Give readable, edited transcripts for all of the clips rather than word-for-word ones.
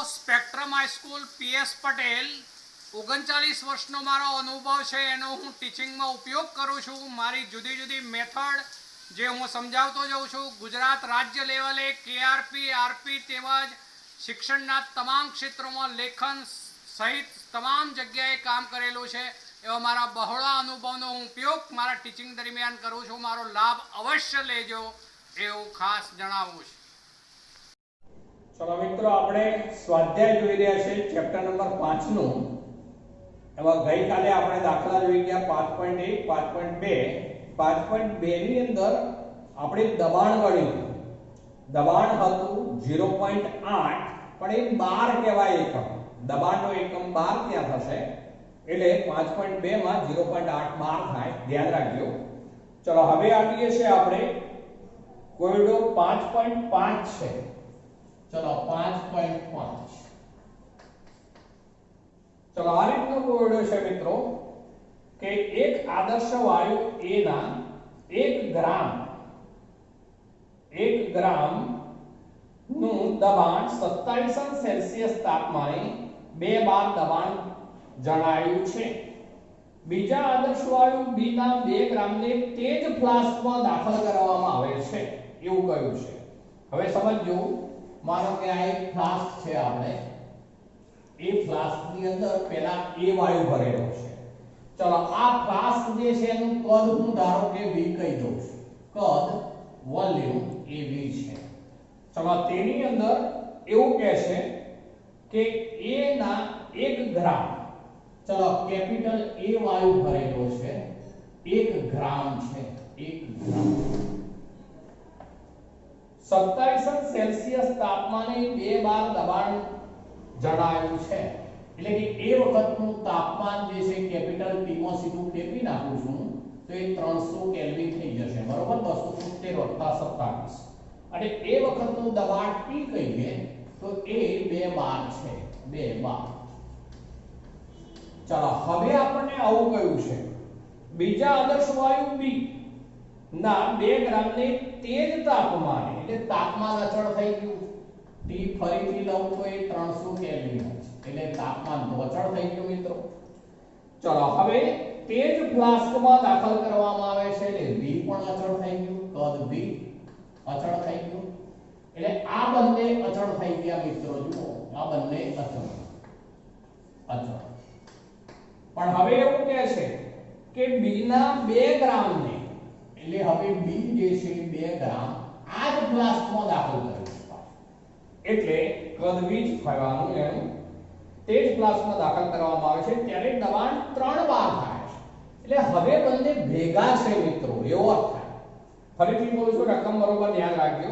Spectrum high school PS Patel 39 વર્ષનો મારો અનુભવ છે એનો હું ટીચિંગમાં ઉપયોગ કરું છું। મારી જુદી જુદી મેથડ જે હું સમજાવતો જાઉં છું। ગુજરાત રાજ્ય લેવલે કેઆરપી આરપી તેમજ શિક્ષણના તમામ ક્ષેત્રોમાં લેખન સહિત તમામ જગ્યાએ કામ કરેલું છે। એવા મારા બહોળા અનુભવનો હું ઉપયોગ મારા ટીચિંગ દરમિયાન કરું છું। મારો લાભ અવશ્ય લેજો એવું ખાસ જણાવું છું। चलो मित्रों આપણે સ્વાધ્યાય જોઈ રહ્યા છે ચેપ્ટર નંબર 5 નું। એમાં ગઈકાલે આપણે દાખલા જોઈ ગયા 5.1 5.2 5.2 ની અંદર આપણે દબાણ ગણ્યું। દબાણ હતું 0.8 પણ એ બાર કહેવાય એકમ। દબાણનો એકમ બાર ત્યાં થશે એટલે 5.2 માં 0.8 બાર થાય ધ્યાન રાખજો। ચલો હવે આપીએ છે આપણે કોયડો 5.5 છે। चलो 5.5 चलो आ रीतनो कोयडो छे मित्रों के एक आदर्श वायु ए ना 1 ग्राम नु दबाण 27 सेल्सियस तापमाने 2 बार दबाण जणायु छे। बीजा आदर्श वायु बी ना 2 ग्राम ने तेज फ्लास्क में दाखल करवामां आवे छे एवुं कह्युं छे। हवे समजજો मानो के आ एक फ्लास्क छे आपणे ए फ्लास्क नी अंदर पहला ए वायु भरेलो छे। चलो आ फ्लास्क जे छे एनु कद હું ધારો કે v કહી દઉં છું। કદ વોલ્યુમ એ v છે। ચલો તેની અંદર એવું કહે છે કે a ના 1 ગ્રામ ચલો કેપિટલ A વાયુ ભરેલો છે 1 ગ્રામ છે 1 ગ્રામ 27 सेल्सियस तापमाने 2 बार दबाण जणाયું છે। એટલે કે એ વખતનું તાપમાન જે છે કેપિટલ T માં સીધું ફેરવી નાખું છું તો એ 300 કેલ્વિન થઈ જશે બરોબર 270 + 27 અને એ વખતનું દબાણ P કહીએ તો એ 2 બાર છે 2 બાર। ચાલો હવે આપણને આવું કહ્યું છે બીજા આદર્શ વાયુ B ના 2 ગ્રામ ને તેજ તાપમાને એટલે તાપમાન અચળ થઈ ગયું T ફરીથી લઉં તો એ 300 કેલ્વિન છે એટલે તાપમાન તો અચળ થઈ ગયું મિત્રો। ચલો હવે તેજ ફ્લાસ્કમાં દાખલ કરવામાં આવે છે એટલે V પણ અચળ થઈ ગયું કદ V અચળ થઈ ગયું એટલે આ બંને અચળ થઈ ગયા મિત્રો। જુઓ આ બંને અચળ પણ હવે એવું કહે છે કે B ના 2 ગ્રામ ને એટલે હવે B જે છે 2 ગ્રામ આ જ ફ્લાસ્કમાં દાખલ કરીશું એટલે કદ V જ થવાનું એનું તે જ ફ્લાસ્કમાં દાખલ કરવામાં આવે છે ત્યારે દબાણ 3 બાર થાય છે એટલે હવે બંને ભેગા છે મિત્રો એવો અર્થ થાય। ફરીથી બોલું છું રકમ બરોબર ધ્યાન રાખજો।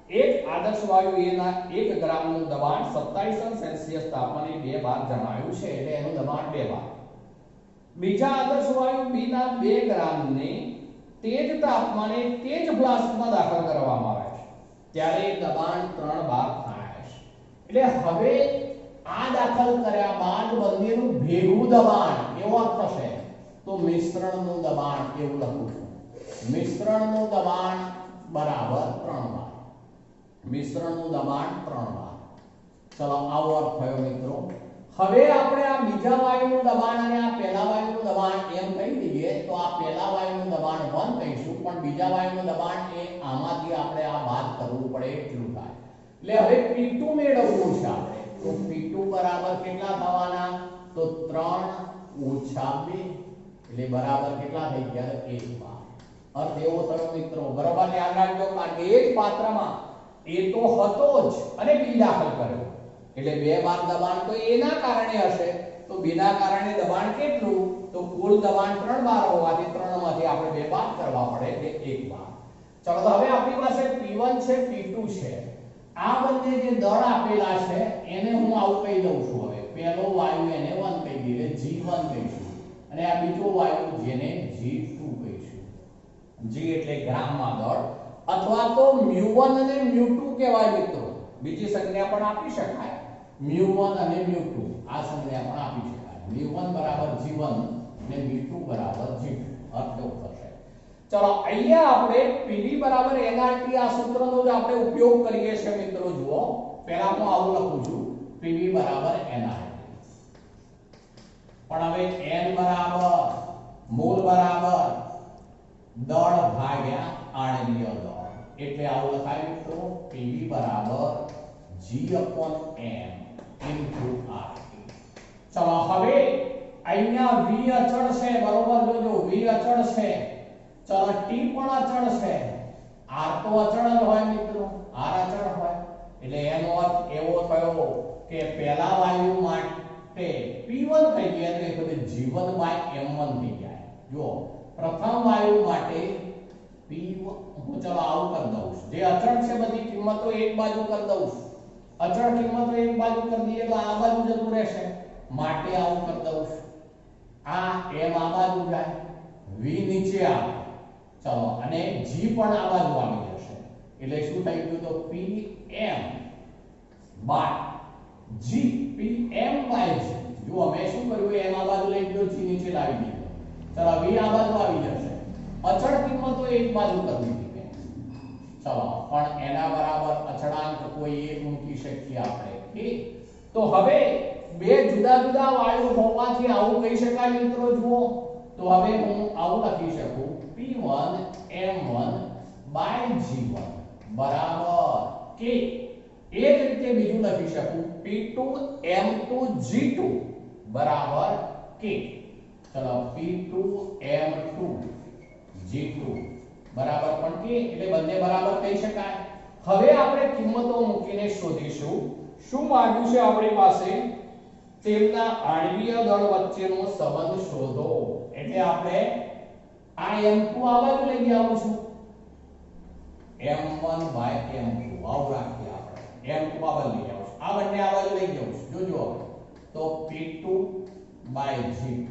એક આદર્શ વાયુ A ના 1 ગ્રામનું દબાણ 27 સેલ્સિયસ તાપમાને 2 બાર જણાયું છે એટલે એનું દબાણ 2 બાર। બીજા આદર્શ વાયુ B ના 2 ગ્રામને तेज तापमाने तेज फ्लास्क में दाखल करवामां आवे छे त्यारे दबाण 3 बार थाय छे। એટલે હવે આ દાખલ કર્યા બાદ બંનેનું ભેગું દબાણ કેવો થશે તો મિશ્રણનું દબાણ એવું લખું છું મિશ્રણનું દબાણ બરાબર 3 બાર મિશ્રણનું દબાણ 3 બાર। ચલો આવો અર્થ થયો મિત્રો। હવે આપણે આ બીજા વાયુનું દબાણ અને આ પહેલા વાયુનું દબાણ એમ કહી દઈએ તો આ પહેલા વાયુનું દબાણ 1 કહીશું પણ બીજા વાયુનું દબાણ એ આમાંથી આપણે આ બાદ કરવું પડે એટલું થાય। એટલે હવે P2 મેળવવું છે આપણે તો P2 બરાબર કેટલા થવાના તો 3 - 2 એટલે બરાબર કેટલા થઈ ગયા 1 બાર। અર્થ એવો થયો મિત્રો બરાબર ધ્યાન રાખજો કારણ કે એક પાત્રમાં એ તો હતો જ અને B દાખલ કર્યો એટલે 2 બાર દબાણ તો એના કારણે હશે તો B ના કારણે દબાણ કેટલું તો કુલ દબાણ 3 બાર હોવાથી 3 માંથી આપણે 2 બાદ કરવા પડે એટલે 1 બાર। ચલો તો હવે આપણી પાસે P1 છે P2 છે આ બંને જે દળ આપેલા છે એને હું આવું કહી દઉં છું। હવે પહેલો વાયુ એને 1 કહી દઈએ G1 કહીશું અને આ બીજો વાયુ જેને G2 કહીશું। G એટલે ગ્રામમાં દળ અથવા તો μ1 અને μ2 કહેવાય મિત્રો બીજી સંજ્ઞા પણ આપી શકાય μ1 અને μ2 આ સંજ્ઞા પણ આપી શકાય μ1 બરાબર g1 અને μ2 બરાબર g2 અર્થ એવો થશે। ચલો અહીંયા આપણે pv બરાબર nRT આ સૂત્રનો જ આપણે ઉપયોગ કરીએ છીએ મિત્રો। જુઓ પહેલા હું આવું લખું છું PV બરાબર NRT. પણ હવે N બરાબર મોલ બરાબર દળ ભાગ્યા આણ્વીય દળ, એટલે આવું લખાય મિત્રો PV બરાબર G/M into RT. ચલો હવે અહીંયા V અચળ છે, બરોબર, જોજો V અચળ છે, ચલો T પણ અચળ છે, R તો અચળ જ હોય મિત્રો, R અચળ હોય, એટલે એનો અર્થ એવો થયો કે પહેલા વાયુ માટે P1 થઈ ગયા તો એ બધે G1/M1 થઈ જાય. જો પ્રથમ વાયુ માટે P1 હું ચલો આવું કરી દઉં, જે અચળ છે બધી કિંમતો એક બાજુ કરી દઉં, અચળ કિંમતો એક બાજુ કરી દઈએ તો આ બાજુ જતું રહેશે, માટે આવું કરી દઉં, આ M આ બાજુ જાય, V નીચે આવે, ચલો, અને G પણ આ બાજુ આવી જશે, એટલે શું થઈ ગયું તો PM by G, PM by G. જો મેં શું કર્યું, M આ બાજુ લઈ ગયો, G નીચે લાવી દીધો, ચલો V આ બાજુ આવી જશે, અચળ કિંમતો એક બાજુ કરી દીધી. ચલો, પણ એના બરાબર અચળાંક કોઈ એક મૂકી શકીએ આપણે, ઠીક. તો હવે બે જુદા જુદા વાયુ હોવાથી આવું કહી શકાય મિત્રો. જુઓ તો હવે હું આવું લખી શકું P1 M1 બાય G1 બરાબર K. એ જ રીતે બીજું લખી શકું P2 M2 G2 બરાબર K. ચલો, P2 M2 G2 બરાબર પણ K, એટલે બંને બરાબર કહી શકાય. હવે આપણે કિંમતો મૂકીને શોધીશું શું માંગ્યું છે આપણી પાસે, તેમના આણ્વીય દળ વચ્ચેનો સંબંધ શોધો. એટલે આપણે આ M2 આ બાજુ લઈ આવું છું, M1 બાય M2 આવું રાખીએ આપણે, M2 આ બાજુ લઈ આવું છું, આ બંને આ બાજુ લઈ જાઉં છું. જોજો તો P2 બાય G2,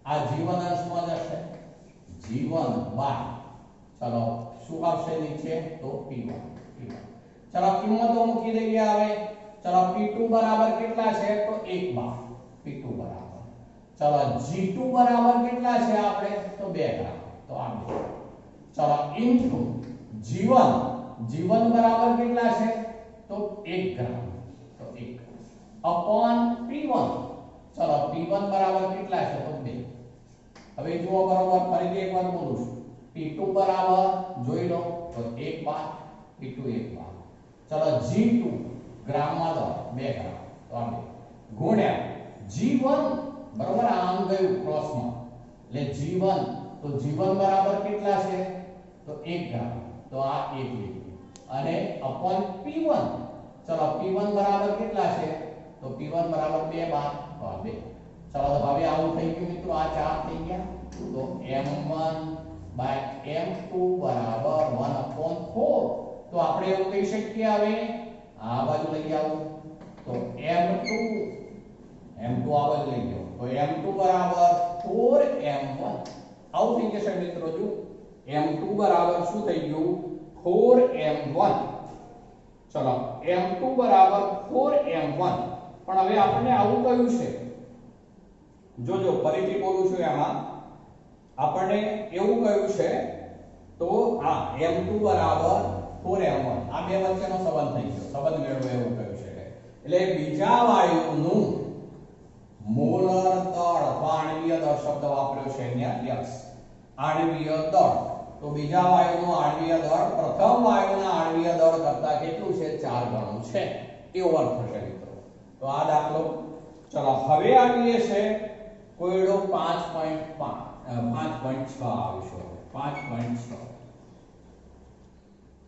આ G1 અંશમાં જશે, G1 બાય, ચલો શું આવશે નીચે તો P1. ચલો કિંમતો મૂકી દઈએ હવે. ચલો P2 બરાબર કેટલા છે તો 1 બાર, P2 બરાબર. ચલો G2 બરાબર કેટલા છે આપણે તો 2 ગ્રામ, તો આ 2. ચલો ઇન્ટુ G1, G1 બરાબર કેટલા છે તો 1 ગ્રામ, તો 1 અપોન P1. ચલો P1 બરાબર કેટલા છે તો 2. હવે જુઓ બરાબર, ફરીથી એકવાર બોલું છું, P2 બરાબર જોઈ લો તો 1 બાર, P2 1 બાર. ચલો G2 ગ્રામમાં દો 2 ગ્રામ, તો આ 2 ગુણ્યા G1 બરાબર, આ આમ ગયું ક્રોસમાં, એટલે G1, તો G1 બરાબર કેટલા છે તો 1 ગ્રામ, તો આ 1 લીધું, અને અપોન P1. ચલો P1 બરાબર કેટલા છે તો P1 બરાબર 2 બાર, તો આ 2. ચલો તો હવે આવું થઈ ગયું મિત્રો, આ 4 થઈ ગયા, તો M1 બાય M2 બરાબર 1/4. તો આપણે એવું કહી શકીએ, હવે આ બાજુ લઈ આવું તો M2 આ બાજુ લઈ જાઓ તો M2 બરાબર 4M1 આવું થઈ જશે મિત્રો. જો M2 બરાબર શું થઈ ગયું 4M1. ચલો M2 બરાબર 4M1. પણ હવે આપણને આવું કહ્યું છે, જોજો ફરીથી બોલું છું, એમાં આપણને એવું કહ્યું છે તો આ M2 બરાબર 4M1, આ બે વચ્ચેનો સંબંધ થઈ ગયો, સંબંધ મેળવો એવું કહ્યું છે. એટલે બીજા વાયુનું મોલર દળ, આણ્વીય દળ શબ્દ વાપર્યો છે અહીંયા, યસ આણ્વીય દળ. તો બીજા વાયુનું આણ્વીય દળ પ્રથમ વાયુના આણ્વીય દળ કરતા કેટલું છે 4 ગણું છે, એવો અર્થ થશે મિત્રો. તો આ દાખલો. ચલો હવે આવીએ છે કોયડો 5.6 આવીશું, 5.6.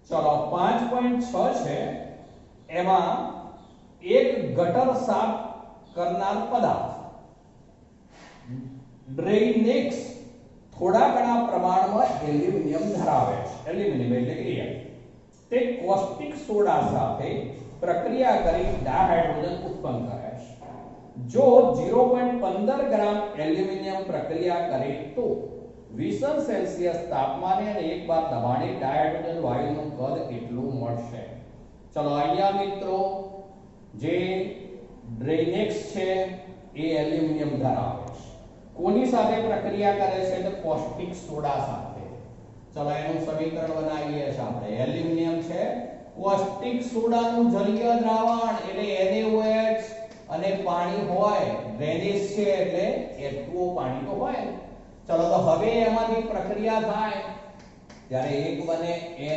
ચલો 5.6 છે, એમાં એક ગટર સાફ કરનાર પદાર્થ ડ્રેઇનેક્સ થોડા ઘણા પ્રમાણમાં એલ્યુમિનિયમ ધરાવે છે. એલ્યુમિનિયમ એટલે કે તે કોસ્ટિક સોડા સાથે પ્રક્રિયા કરી ડાયહાઇડ્રોજન ઉત્પન્ન કરે છે. જો 0.15 ગ્રામ એલ્યુમિનિયમ પ્રક્રિયા કરે તો 20 સેલ્સિયસ તાપમાને અને 1 બાર દબાણે ડાયહાઇડ્રોજન વાયુનું કદ કેટલું મળશે. ચલો અહીંયા મિત્રો જે ડ્રેઇનેક્સ છે એ એલ્યુમિનિયમ ધરાવે છે, કોની સાથે પ્રક્રિયા કરે છે તો કોસ્ટિક સોડા સાથે. ચલો એનું સમીકરણ બનાવીએ છીએ આપણે. એલ્યુમિનિયમ છે, કોસ્ટિક સોડાનું જલીય દ્રાવણ એટલે NaOH રેનિશ છે એટલે H2O પાણી તો હોય. ચલો તો હવે એમાંથી પ્રક્રિયા થાય ત્યારે એક બને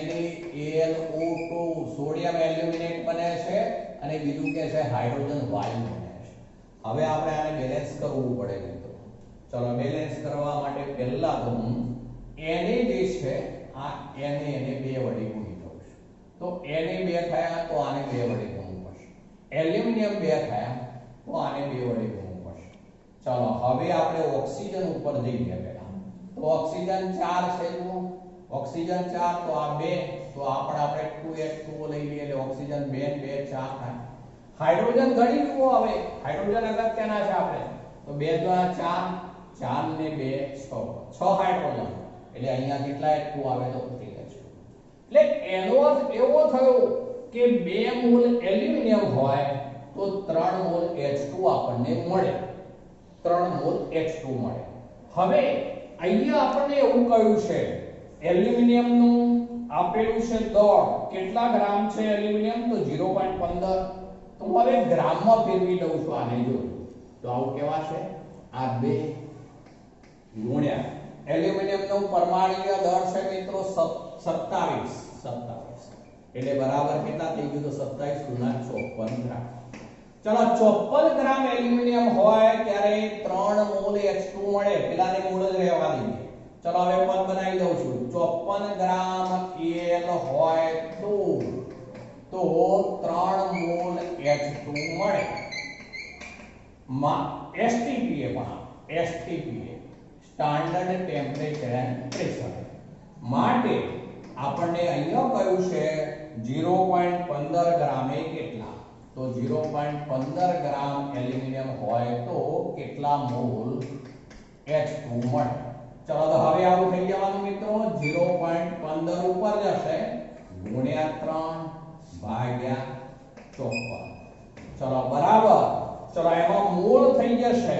NaLO2 સોડિયમ એલ્યુમિનેટ બને છે અને બીજું કે છે હાઇડ્રોજન વાયુ બને છે. હવે આપણે આને બેલેન્સ કરવું પડે મિત્રો. ચલો બેલેન્સ કરવા માટે પહેલા તો હું Na જે છે આ Na એને 2 વડે ગુણી દઉં છું. તો Na 2 થયા તો આને 2 વડે ગુણવું પડશે. એલ્યુમિનિયમ 2 થયા તો આને 2 વડે ગુણવું પડશે. ચલો હવે આપણે ઓક્સિજન ઉપર જઈએ પહેલા. તો ઓક્સિજન 4 છે જુઓ. ઓક્સિજન 4 તો આ 2 તો આપણે 2H2O લઈ લઈએ એટલે ઓક્સિજન 2 ને 2 4 થાય. હાઇડ્રોજન ગણી જુઓ હવે. હાઇડ્રોજન અગત્યના છે આપણે. તો 2 દ્વારા 4 4 ને 2 6 હાઇડ્રોજન એટલે અહીંયા કેટલા H2 આવે તો 3 H2. એટલે એનો અર્થ એવો થયો કે 2 મોલ એલ્યુમિનિયમ હોય તો 3 મોલ H2 આપણને મળે. 3 મોલ H2 મળે. હવે અહીંયા આપણને એવું કહ્યું છે એલ્યુમિનિયમ નું આપેલું છે દળ કેટલા ગ્રામ છે એલ્યુમિનિયમ તો 0.15. તો હવે ગ્રામમાં ફેરવી દઉં છું આને જો. તો આવું કેવાશે આ 2 ગુણ્યા એલ્યુમિનિયમ નું પરમાણુય દળ છે મિત્રો 27 એટલે બરાબર કેટલા થઈ ગયું તો 27 * 54 ગ્રામ. ચલો 54 ગ્રામ એલ્યુમિનિયમ હોય ત્યારે 3 મોલ H2 મળે. પેલાને મોલ જ રહેવા દઈએ. ચલો હવે પદ બનાવી દઉં છું. 54 ગ્રામ Al હોય તો 3 મોલ H2 મળે. STPA standard temperature and pressure માટે આપણને અહીંયા કહ્યું છે 0.15 ગ્રામે કેટલા તો 0.15 ગ્રામ એલ્યુમિનિયમ હોય તો કેટલા મોલ H2 મળે. ચલો તો હવે આવું થઈ જવાનું મિત્રો 0.15 ઉપર જશે ગુણ્યા 3 ભાગ્યા 54. ચલો બરાબર. ચલો એમાં મોલ થઈ જશે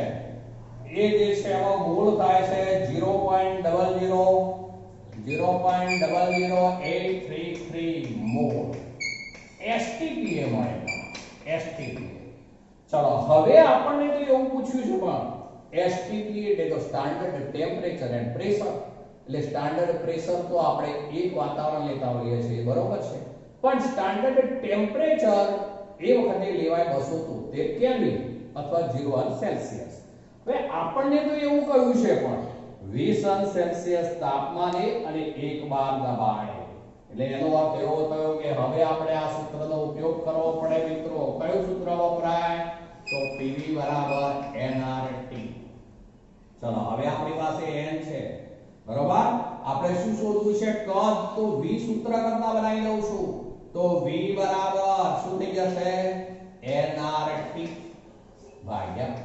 એ જે છે એમાં મોલ થાય છે 0.00833 મોલ. STPA મળે. STPA. ચલો હવે આપણને તો એવું પૂછ્યું છે પણ STPA એટલે તો સ્ટાન્ડર્ડ ટેમ્પરેચર એન્ડ પ્રેશર એટલે સ્ટાન્ડર્ડ પ્રેશર તો આપણે એક વાતાવરણ લેતા હોઈએ છીએ બરોબર છે પણ સ્ટાન્ડર્ડ ટેમ્પરેચર એ વખતે લેવાય 273 કેલ્વિન અથવા 0 સેલ્સિયસ. હવે આપણને તો એવું કહ્યું છે પણ 20 સેલ્સિયસ તાપમાને અને 1 બાર દબાણે એટલે એનો અર્થ એવો થયો કે હવે આપણે આ સૂત્રનો ઉપયોગ કરવો પડે મિત્રો. કયું સૂત્ર વપરાય તો PV nRT. ચલો હવે આપણી પાસે n છે બરોબર. આપણે શું શોધવું છે કદ તો v સૂત્ર કરતા બનાવી દઉં છું. તો v બરાબર શું થઈ જશે nRT ભાગ્યા p.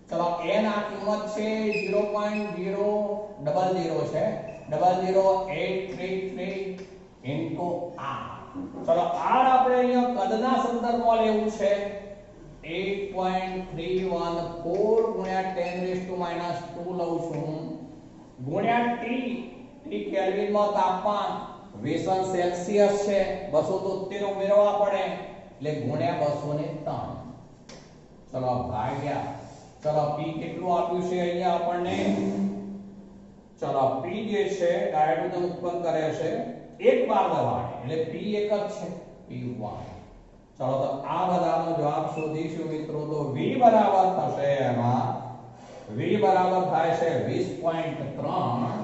ચલો n આ કિંમત છે 0.000 છે 00833 into r. ચલો r આપણે અહીંયા કદના સંદર્ભમાં લેવું છે 8.314 ગુણ્યા 10⁻² લઉં છું ગુણ્યા t કેલ્વિનમાં તાપમાન 20 સેલ્સિયસ છે 273 ઉમેરવા પડે એટલે ગુણ્યા 203. ચલો ભાગ્યા ચલો p કેટલું આપ્યું છે અહીંયા આપણને ચલો p જે છે હાઇડ્રોજન ઉત્પન્ન કરે છે 1 બાર દબાણે એટલે p એક જ છે p1. ચલો તો આ બધાનો જવાબ શોધીશું મિત્રો. તો v બરાબર થશે એમાં v બરાબર થાય છે 20.3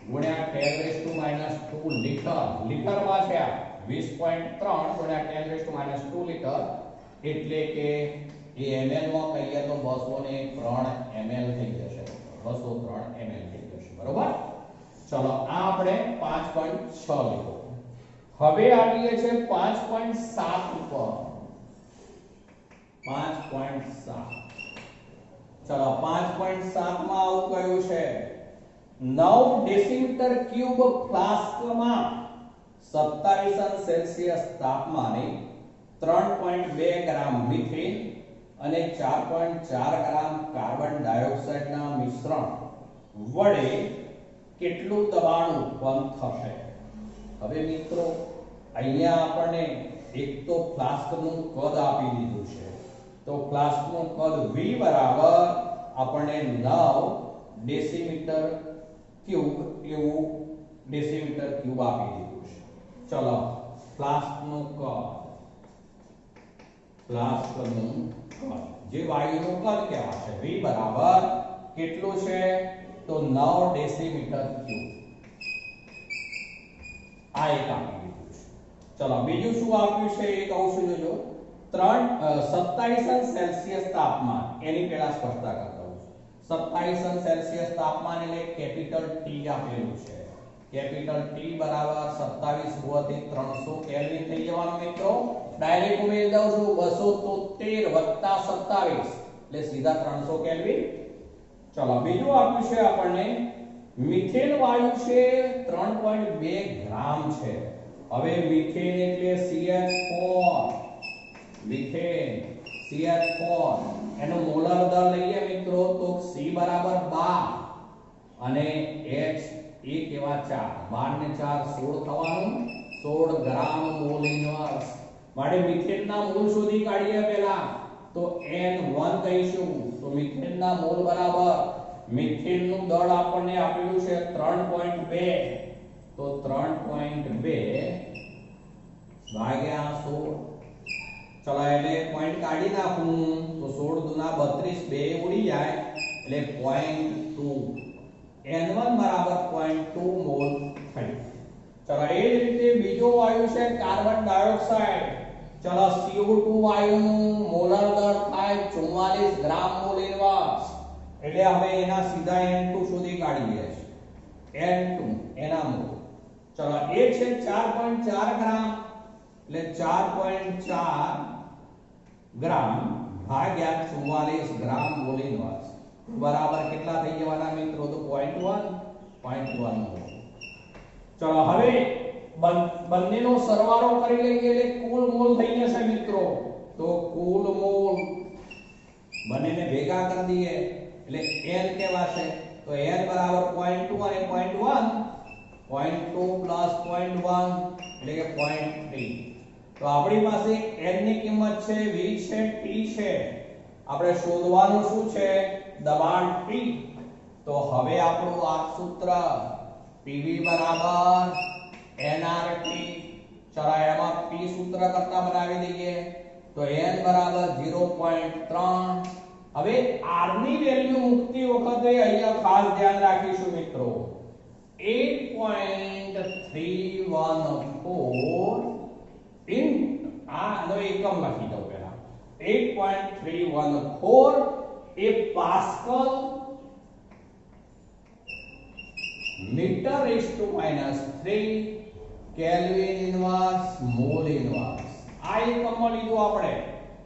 ગુણ્યા 10⁻² લીટર. લીટરમાં છે આ 20.3 ગુણ્યા 10⁻² લીટર એટલે કે એ ml માં કહીએ તો 203 ml થઈ જશે. 203 ml થઈ જશે બરોબર. ચલો આ આપણે 5.6 લીધો. હવે આવીએ છે 5.7 ઉપર. 5.7 ચલો 5.7 માં આવું કયું છે 9 ડેસીમીટર ક્યુબ ફ્લાસ્કમાં 27 સેલ્સિયસ તાપમાને 3.2 ગ્રામ મિથેન અને 4.4 ગ્રામ કાર્બન ડાયોક્સાઇડના મિશ્રણ વડે કેટલું દબાણ ઉત્પન્ન થશે. હવે મિત્રો અહીંયા આપણને એક તો ફ્લાસ્કનું કદ આપી દીધું છે તો ફ્લાસ્કનું કદ V બરાબર આપણને 9 ડેસીમીટર ક્યુબ એવું ડેસીમીટર ક્યુબ આપી દીધું છે. ચલો ફ્લાસ્કનું કદ જે વાયુનું કદ કહેવાશે V બરાબર કેટલું છે તો 9 ડેસીમીટર ક્યુબ. આ એક આપી દીધું છે. ચલો બીજું શું આપ્યું છે એ કહું છું જોજો. 27 સેલ્સિયસ તાપમાન એની પહેલા સ્પષ્ટતા કરતા હું 27 સેલ્સિયસ તાપમાન એટલે કેપિટલ T આપેલું છે. કેપિટલ T બરાબર 27 હોવાથી 300 કેલ્વિન થઈ જવાનું મિત્રો. ડાયરેક્ટ ઉમેરી દઉં છું 273 27 એટલે સીધા 300 કેલ્વિન. ચલો બીજું આપ્યું છે આપણને મિથેન વાયુ છે 3.2 ગ્રામ છે. હવે મિથેન એટલે CH4 મિથેન CH4 એનો મોલર દર લઈએ મિત્રો તો C બરાબર 12 અને H એક એવા 4 12 ને 4 16 થવાનું 16 ગ્રામ મોલ ઇન્વર્સ. માટે મિથેનના મોલ શોધી કાઢીએ પહેલા તો N1 કહીશું તો મિથેનના મોલ બરાબર મિથેનનું દળ આપણને આપેલું છે 3.2 તો 3.2 ભાગ્યા 16. ચલો એટલે પોઈન્ટ કાઢી નાખું તો 16 દુના 32 બે ઉડી જાય એટલે 0.2 N1 બરાબર 0.2 મોલ થયું. ચલો એ જ રીતે બીજો વાયુ છે કાર્બન ડાયોક્સાઇડ. ચલો CO2 વાયુનું મોલર દળ થાય 44 ગ્રામ મોલ ઇન્વર્સ. એટલે હવે એના સીધા N2 શોધી કાઢીએ છીએ. N2 એના મોલ. ચલો એ છે 4.4 ગ્રામ એટલે 4.4 ગ્રામ ભાગ્યા 44 ગ્રામ મોલ ઇન્વર્સ બરાબર કેટલા થઈ જવાના મિત્રો તો 0.1 મોલ. ચલો હવે બંનેનો સરવાળો કરી લઈએ એટલે કુલ મોલ થઈ જશે મિત્રો. તો કુલ મોલ બંનેને ભેગા કરી દઈએ એટલે n કહેવાશે. તો n બરાબર 0.2 અને 0.1 0.2 પ્લસ 0.1 એટલે કે 0.3. તો આપણી પાસે n ની કિંમત છે v છે t છે. આપણે શોધવાનું શું છે દબાણ P. તો હવે આપણું આ સૂત્ર PV બરાબર nRT. ચલો એમાં P સૂત્ર કરતા બનાવી દઈએ તો n બરાબર 0.3. હવે r ની વેલ્યુ મૂકતી વખતે અહીંયા ખાસ ધ્યાન રાખીશું મિત્રો 8.314 ઇન આનો એકમ લખી દઉં પહેલા 8.314 એ pascal metre raise to -3 kelvin inverse mole inverse. આ એકમમાં લીધું આપણે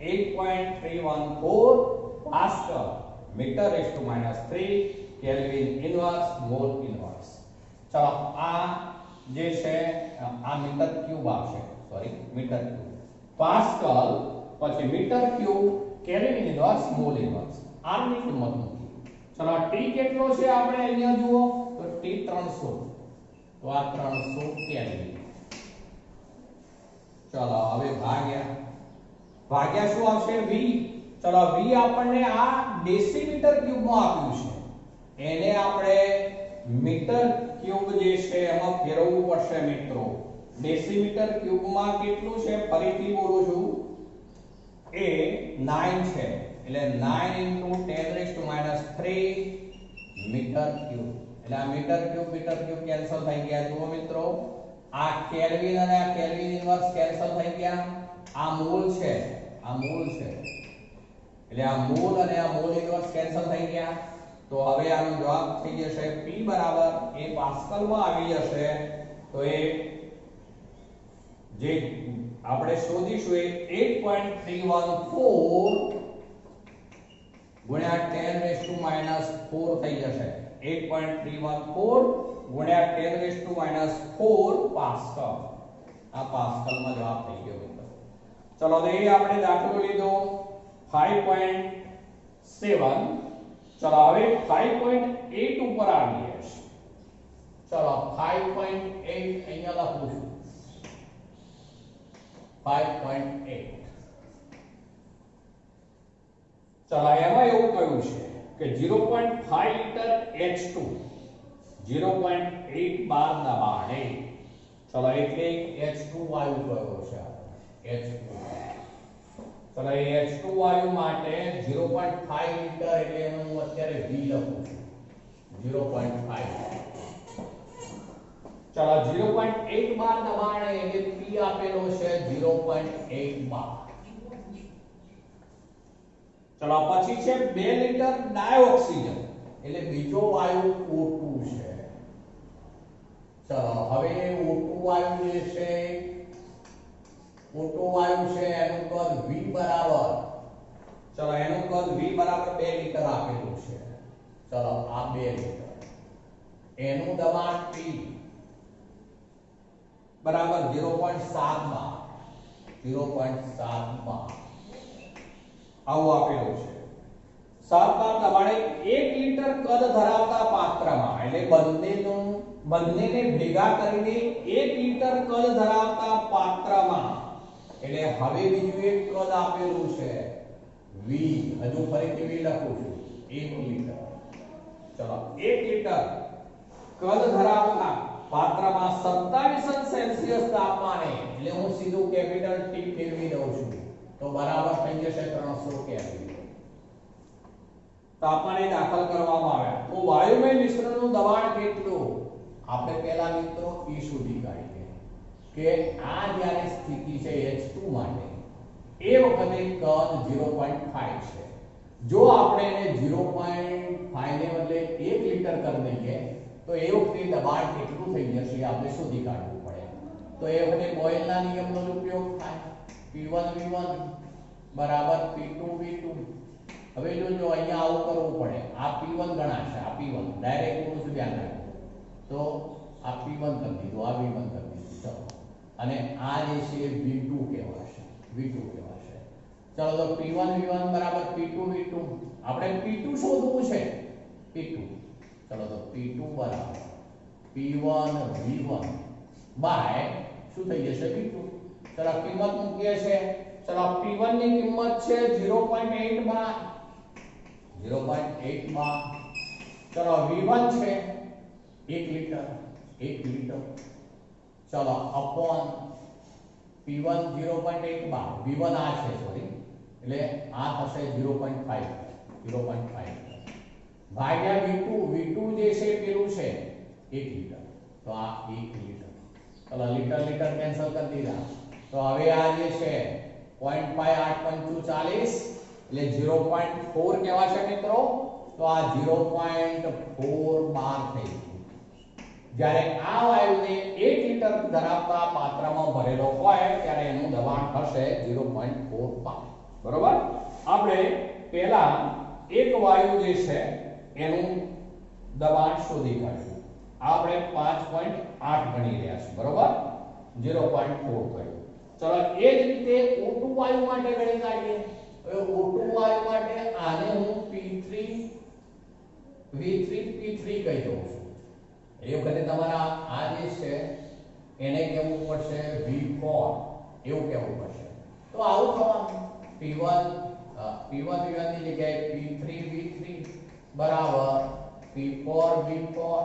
8.314 pascal metre raise to -3 kelvin inverse mole inverse. ચલો આ જે છે આ મીટર ક્યુબ આવશે સોરી મીટર ક્યુબ પાસ્કલ પછી metre cube kelvin inverse mole inverse r ની કિંમત મૂકી. ચલો t કેટલો છે આપણે અહીંયા જુઓ તો t 300 તો આ 300 કેલ્વિન. ચલો હવે ભાગ્યા શું આવશે v. ચલો v આપણને આ ડેસીમીટર ક્યુબમાં આપ્યું છે એને આપણે મીટર ક્યુબ જે છે એમાં ફેરવવું પડશે મિત્રો. ડેસીમીટર ક્યુબમાં કેટલું છે ફરીથી બોલું છું એ 9 છે એટલે 9 * 10⁻³ મીટર ક્યુબ. એટલે આ મીટર ક્યુબ કેન્સલ થઈ ગયા જુઓ મિત્રો. આ કેલ્વિન અને આ કેલ્વિન ઇન્વર્સ કેન્સલ થઈ ગયા. આ મોલ છે એટલે આ મોલ અને આ મોલ ઇન્વર્સ કેન્સલ થઈ ગયા. તો હવે આનો જવાબ થઈ જશે P બરાબર એ પાસ્કલમાં આવી જશે. તો એ જે આપણે શોધીશું એ 8.314 ગુણ્યા 10⁻⁴ થઈ જશે. 8.314 ગુણ્યા 10⁻⁴ પાસ્કલ. આ પાસ્કલમાં જવાબ થઈ ગયો મિત્રો. ચલો તો એ આપણે દાખલો લીધો 5.7. ચલો હવે 5.8 ઉપર આવીએ. ચલો 5.8 અહીંયા લખું છું 5.8. ચલો એમાં એવું કહ્યું છે કે 0.5 લિટર H2 0.8 બાર દબાણે, ચલો એટલે H2 વાયુ કયો છે H2, ચલો એ H2 વાયુ માટે 0.5 લિટર એટલે એનું હું અત્યારે V લખું છું 0.5, ચલો 0.8 બાર દબાણે એટલે P આપેલો છે 0.8 બાર. ચલો પછી છે 2 લિટર ડાયોક્સિજન એટલે બીજો વાયુ O2 છે. ચલો હવે O2 વાયુ જે છે O2 વાયુ છે એનું કદ V બરાબર, ચલો એનું કદ V બરાબર 2 લિટર આપેલું છે. ચલો આ 2 લિટર, એનું દબાણ P બરાબર 0.7 બાર, 0.7 બાર આવું આપેલું છે. 7 બાર દબાણે 1 લિટર કદ ધરાવતા પાત્રમાં એટલે બંનેને ભેગા કરીને 1 લિટર કદ ધરાવતા પાત્રમાં, એટલે હવે બીજું એક કદ આપેલું છે V, હજુ ફરીથી V લખું છું 1 લિટર. ચલો 1 લિટર કદ ધરાવતા પાત્રમાં 27 સેલ્સિયસ તાપમાને, એટલે હું સીધું કેપિટલ T ફેરવી દઉં છું તો બરાબર થઈ જશે 300 કેલ્વિન તાપમાને દાખલ કરવામાં આવ્યા. તો વાયુમય મિશ્રણનું દબાણ કેટલું આપણે પહેલા મિત્રો E શોધી કાઢીએ કે આ જ્યારે સ્થિતિ છે H2 માટે એ વખતે કદ 0.5 છે. જો આપણે એને 0.5 ને બદલે 1 લિટર કરી દઈએ તો એ વખતે દબાણ કેટલું થઈ જશે આપણે શોધી કાઢવું પડે. તો એ વખતે બોયલના નિયમનો ઉપયોગ થાય, P1 V1 બરાબર P2 V2. હવે જો અહીંયા આવું કરવું પડે, આ P1 ગણાશે, આ P1 ડાયરેક્ટ થોડું ધ્યાન રાખો તો આ P1 કરી દીધું, આ V1 કરી દીધું. ચલો અને આ જે છે V2 કહેવાશે, V2 કહેવાશે. ચલો તો P1 V1 બરાબર P2 V2, આપણે P2 શોધવું છે P2. ચલો તો P2 બરાબર P1 V1 બાય શું થઈ જશે V2. ચલો કિંમત મૂકીએ છે. ચલો P1 ની કિંમત છે 0.8 બાર, 0.8 બાર. ચલો V1 છે 1 લિટર, 1 લિટર. ચલો અપોન P1 0.8 બાર, V1 આ છે સોરી, એટલે આ થશે 0.5, 0.5 ભાગ્યા V2 જે છે પેલું છે 1 લિટર, તો આ 1 લિટર. ચલો લિટર લિટર કેન્સલ કરી દીધા. તો હવે આ જે છે 0.5 8 5 40 એટલે 0.4 કહેવાશે મિત્રો. તો આ 0.4 બાર થઈ ગયું. જ્યારે આ વાયુને 1 લિટર ધરાવતા પાત્રમાં ભરેલો હોય ત્યારે એનું દબાણ થશે 0.4 બાર. બરોબર. આપણે પહેલા એક વાયુ જે છે એનું દબાણ શોધી કાઢ્યું. આપણે 5.8 ગણી રહ્યા છીએ, બરોબર, 0.4 કહ્યું. ચલો એ જ રીતે O2 વાયુ માટે ગણી કાઢીએ. હવે O2 વાયુ માટે આને હું P3 V3 P3 કહી દઉં છું. એ વખતે તમારા આ જે છે એને કહેવું પડશે V4, એવું કહેવું પડશે. તો આવું થવાનું P1 V1 ની જગ્યાએ P3 V3 બરાબર P4 V4.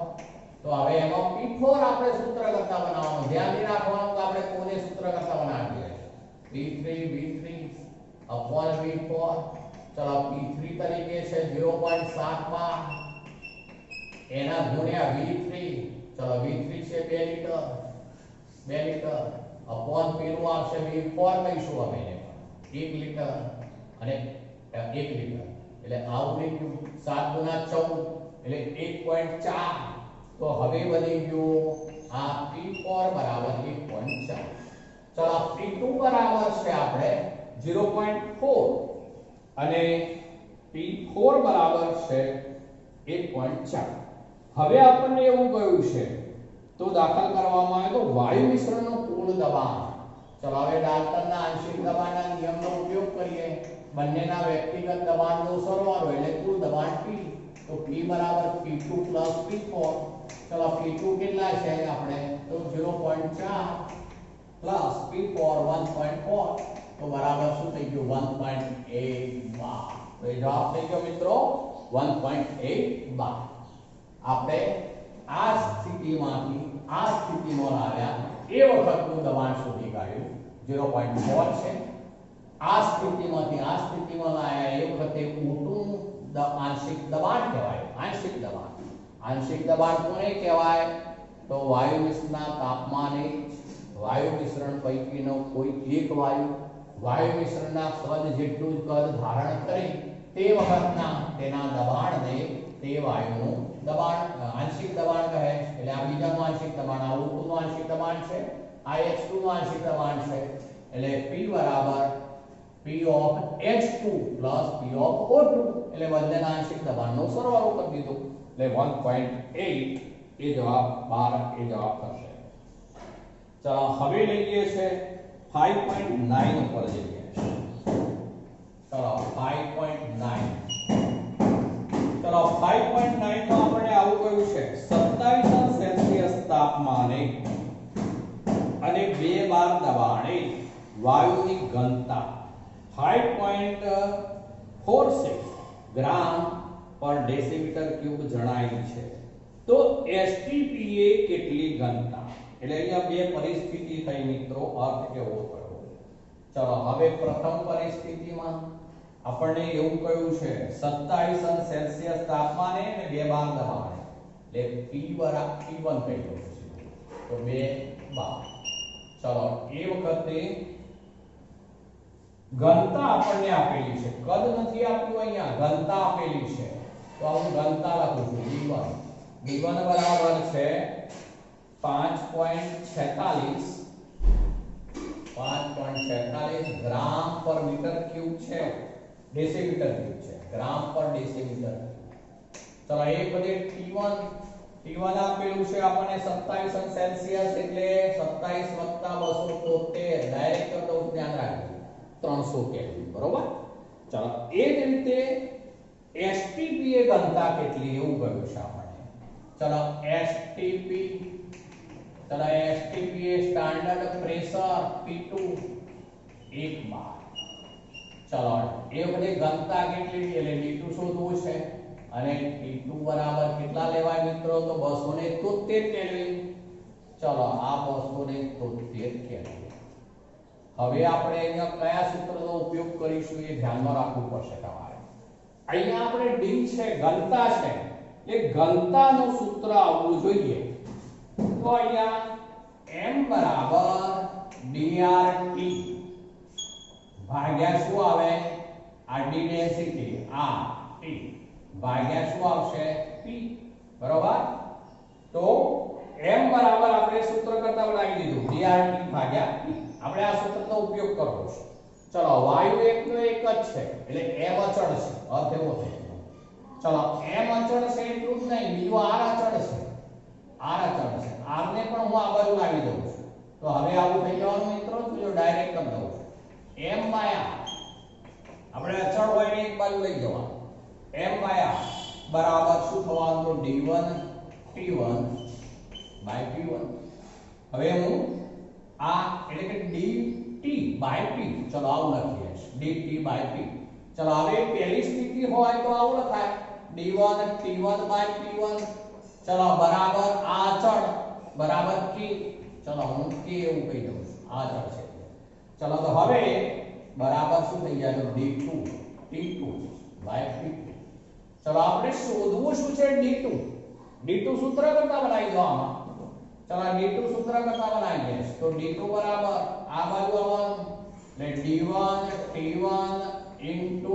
તો હવે એમાં P4 આપણે સૂત્ર કરતા બનાવવાનું, ધ્યાન રાખવાનું કે આપણે કોને સૂત્ર કરતા બનાવીએ P3 V3 upon V4. ચલો P3 તરીકે છે 0.7 બાર એના ગુણ્યા V3. ચલો V3 છે 2 લિટર, 2 લિટર upon પેલું આવશે V4 કહીશું અમે એને 1 લિટર અને 1 લિટર એટલે આવું થઈ ગયું 7 ગુણ્યા 14 એટલે 1.4. તો હવે બની ગયું આ P4 બરાબર 1.4. ચલો P2 બરાબર છે આપણે 0.4 અને P4 બરાબર છે 1.4. હવે આપણને એવું કહ્યું છે તો દાખલ કરવામાં આવે તો વાયુ મિશ્રણનું કુલ દબાણ. ચલો હવે ડાલ્ટનના આંશિક દબાણના નિયમનો ઉપયોગ કરીએ. બંનેના વ્યક્તિગત દબાણનો સરવાળો એટલે કુલ દબાણ P. તો P બરાબર P2 P4. ચલો P2 કેટલા છે આપણે તો 0.4 P4 1.4 તો બરાબર શું થઈ ગયું 1.8 બાર. તો એ જવાબ થઈ ગયો મિત્રો 1.8 બાર. આપણે આ સ્થિતિમાંથી આ સ્થિતિમાં લાવ્યા એ વખતનું દબાણ શોધી કાઢ્યું 0.4 છે. આ સ્થિતિમાંથી આ સ્થિતિમાં લાવ્યા એ વખતે ઊંટું આંશિક દબાણ કહેવાય. આંશિક દબાણ. આંશિક દબાણ કોને કહેવાય? તો વાયુ મિશ્રણના તાપમાને વાયુ મિશ્રણ પૈકીનો કોઈ એક વાયુ મિશ્રણના કદ જેટલું જ કદ ધારણ કરે તે વખતના તેના દબાણને તે વાયુનું દબાણ આંશિક દબાણ કહે. એટલે આ બીજાનું આંશિક દબાણ, આ O2 નું આંશિક દબાણ છે, આ H2 નું આંશિક દબાણ છે. એટલે P બરાબર P of H2 plus P of O2 એટલે બંનેના આંશિક દબાણનો સરવાળો કરી દીધો એટલે 1.8 એ જવાબ 12 એ જવાબ થશે. ચાલો હવે લઈએ છે 5.9 ઉપર જઈએ. ચાલો 5.9. ચાલો 5.9 માં આપણે આવું કહ્યું છે 27 સેલ્સિયસ તાપમાને અને 2 બાર દબાણે વાયુની ઘનતા 5.46 ગ્રામ પર ડેસીમીટર ક્યુબ જણાય છે. તો STP એ કેટલી ઘનતા? એટલે અહીંયા બે પરિસ્થિતિ થઈ મિત્રો, અર્થ કેવો થયો? ચલો હવે પ્રથમ પરિસ્થિતિમાં આપણને એવું કહ્યું છે 27 સેલ્સિયસ તાપમાને અને 2 બાર દબાણે એટલે P બરાબર P1 થઈ ગયું છે તો 2 બાર. ચલો એ વખતે ઘનતા આપણને આપેલી છે, કદ નથી આપ્યું, અહીંયા ઘનતા આપેલી છે તો હું ઘનતા લખું છું d1. d1 બરાબર છે 5.46 ગ્રામ પર મીટર ક્યુબ છે, ડેસીમીટર ક્યુબ છે, ગ્રામ પર ડેસીમીટર. ચલો એક વખતે T1 આપેલું છે આપણને 27 સેલ્સિયસ એટલે 27 + 273 ડાયરેક્ટ કરી દઉં, ધ્યાન રાખજો 300 કેલ્વિન બરોબર. ચલો એ જ રીતે STP એ ઘનતા કેટલી એવું કહ્યું છે આપણને. ચલો STP એ સ્ટાન્ડર્ડ પ્રેશર P2 1 બાર. ચલો એ વખતે ઘનતા કેટલી એટલે D2 શોધવું છે અને T2 બરાબર કેટલા લેવાય મિત્રો? તો 273 કેલ્વિન. ચલો આ 273 કેલ્વિન. હવે આપણે અહીંયા કયા સૂત્રનો ઉપયોગ કરીશું એ ધ્યાનમાં રાખવું પડશે તમારે. અહીંયા આપણે D છે, ઘનતા છે, એ ઘનતાનું સૂત્ર આવવું જોઈએ. તો અહીંયા m બરાબર dRT ભાગ્યા શું આવે? આ d ડેન્સિટી આ T ભાગ્યા શું આવશે? P બરોબર. તો m બરાબર આપણે સૂત્ર કરતા બનાવી દીધું dRT ભાગ્યા P. આપણે આ સૂત્રનો ઉપયોગ કરવો છે. ચલો વાયુ એકનો એક જ છે એટલે m અચળ છે, અર્થ એવો થયો. ચલો m અચળ છે એટલું જ નહીં, બીજું r અચળ છે. r અચળ છે, r ને પણ હું આ બાજુ લાવી દઉં છું તો હવે આવું થઈ જવાનું મિત્રો. તો જો ડાયરેક્ટ કરી દઉં છું m બાય r, આપણે અચળ હોય ને એક બાજુ લઈ જવાનું. m બાય r બરાબર શું થવાનું? તો d1 t1 બાય p1. હવે હું આ એટલે કે dt બાય p, ચલો આવું લખીએ dt બાય p. ચલો હવે પહેલી સ્થિતિ હોય તો આવું લખાય d1 t1 બાય p1. ચલો બરાબર આ અચળ બરાબર k. ચલો હું k એવું કહી દઉં છું, આ અચળ છે. ચલો તો હવે બરાબર શું થઈ જાય? તો d2 t2 બાય p2. ચલો આપણે શોધવું શું છે? d2 સૂત્ર કરતા બનાવી દો આમાં. ચલો d2 સૂત્ર કરતા બનાવી દે તો d2 બરાબર આ બાજુ આવવાનું એટલે d1 t1 p2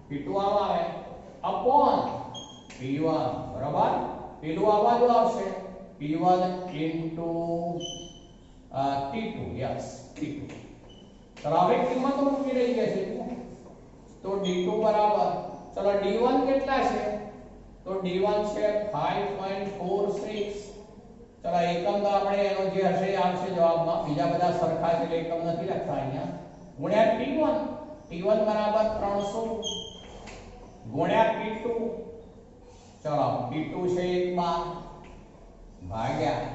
p2 આવે અપોન p1 બરાબર. પેલું આ બાજુ આવશે p1 t2 યસ t2. ચલો હવે કિંમત મૂકી રહી છે તો d2 બરાબર ચલો d1 કેટલા છે? તો d1 છે 5.46. ચલો એકમ તો આપણે એનો જે હશે આવશે જવાબમાં, બીજા બધા સરખા છે એટલે એકમ નથી લખતા અહીંયા. ગુણ્યા t1 બરાબર 300 ગુણ્યા p2. ચલો p2 છે 1 બાર ભાગ્યા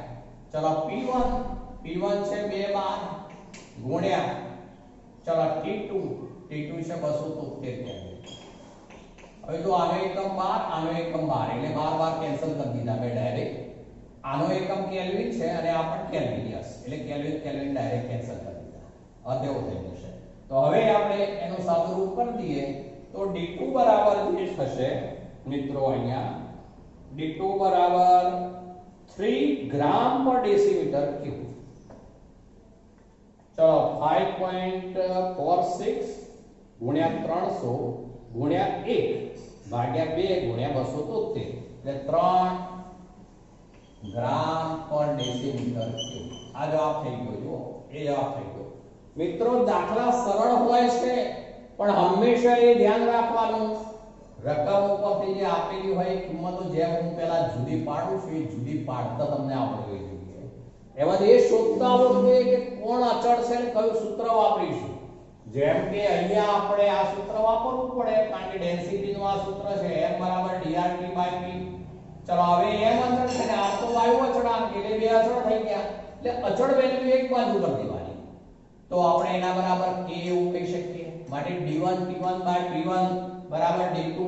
ચલો p1 છે 2 બાર ગુણ્યા ચલો T2 છે 273 કેલ્વિન. હવે જો આનો એકમ 12 આનો એકમ 12 એટલે 12 કેન્સલ કરી દીધા મેં ડાયરેક્ટ. આનો એકમ કેલ્વિન છે અને આ પણ કેલ્વિન યસ એટલે કેલ્વિન ડાયરેક્ટ કેન્સલ કરી દીધા. અદેવ થઈ જશે. તો હવે આપણે એનું સાદુરૂપ કરી દઈએ તો D2 બરાબર જે થશે મિત્રો અહીંયા D2 બરાબર 3 ગ્રામ પર ડેસીમીટર ક્યુબ. ચલો 5.46 ગુણ્યા 300 ગુણ્યા 1 ભાગ્યા 2 ગુણ્યા 273 એટલે 3 ગ્રામ પર ડેસીમીટર ક્યુબ. આ જવાબ થઈ ગયો. જુઓ એ જવાબ થઈ ગયો. મિત્રો દાખલા સરળ હોય છે પણ હંમેશા એ ધ્યાન રાખવાનું રકમ ઉપરથી જે આપેલી હોય કિંમતો જેમ હું પહેલા જુદી પાડું છું એ જુદી પાડતા તમને આવડવી જોઈએ. એમાં એ શોધતા આવડવું જોઈએ કે કોણ અચળ છે અને કયું સૂત્ર વાપરીશું. જેમ કે અહીંયા આપણે આ સૂત્ર વાપરવું પડે કારણ કે ડેન્સિટી નું આ સૂત્ર છે m dRT/p. ચલો હવે m અચળ છે ને r તો વાયુ અચળાંક એટલે બે અચળ થઈ ગયા એટલે અચળ વેલ્યુ એક બાજુ કરી દેવાની. તો આપણે એના બરાબર k એવું કહી શકીએ. માટે d1 t1/p1 બરાબર d2